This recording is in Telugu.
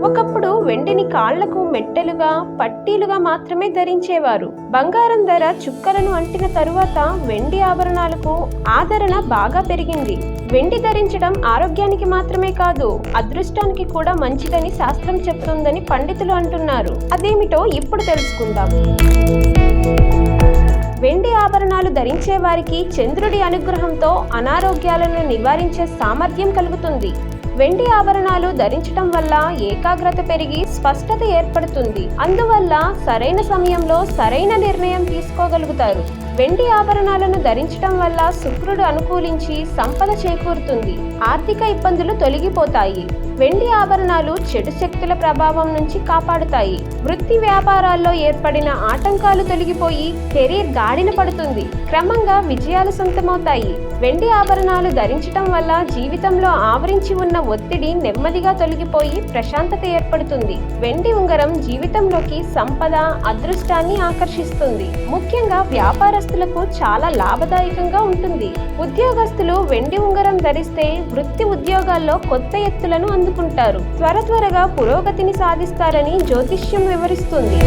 ఒకప్పుడు వెండిని కాళ్లకు మెట్టెలుగా, పట్టీలుగా మాత్రమే ధరించేవారు. బంగారం ధర చుక్కలను అంటిన తరువాత వెండి ఆభరణాలకు ఆదరణ బాగా పెరిగింది. వెండి ధరించడం ఆరోగ్యానికి మాత్రమే కాదు, అదృష్టానికి కూడా మంచిదని శాస్త్రం చెప్తుందని పండితులు అంటున్నారు. అదేమిటో ఇప్పుడు తెలుసుకుందాం. వెండి ఆభరణాలు ధరించే వారికి చంద్రుడి అనుగ్రహంతో అనారోగ్యాలను నివారించే సామర్థ్యం కలుగుతుంది. వెండి ఆభరణాలు ధరించడం వల్ల ఏకాగ్రత పెరిగి స్పష్టత ఏర్పడుతుంది. అందువల్ల సరైన సమయంలో సరైన నిర్ణయం తీసుకోగలుగుతారు. వెండి ఆభరణాలను ధరించడం వల్ల శుక్రుడు అనుకూలించి సంపద చేకూరుతుంది. ఆర్థిక ఇబ్బందులు తొలగిపోతాయి. వెండి ఆభరణాలు చెడు శక్తుల ప్రభావం నుంచి కాపాడుతాయి. వృత్తి వ్యాపారాల్లో ఏర్పడిన ఆటంకాలు తొలగిపోయి కెరీర్ గాడిన పడుతుంది. క్రమంగా విజయాలు సొంతమవుతాయి. వెండి ఆభరణాలు ధరించడం వల్ల జీవితంలో ఆవరించి ఉన్న ఒత్తిడి నెమ్మదిగా తొలగిపోయి ప్రశాంతత ఏర్పడుతుంది. వెండి ఉంగరం జీవితంలోకి సంపద, అదృష్టాన్ని ఆకర్షిస్తుంది. ముఖ్యంగా వ్యాపారస్తులకు చాలా లాభదాయకంగా ఉంటుంది. ఉద్యోగస్తులు వెండి ఉంగరం ధరిస్తే వృత్తి ఉద్యోగాల్లో కొత్త ఎత్తులను అందుకుంటారు. త్వరగా పురోగతిని సాధిస్తారని జ్యోతిష్యం వివరిస్తుంది.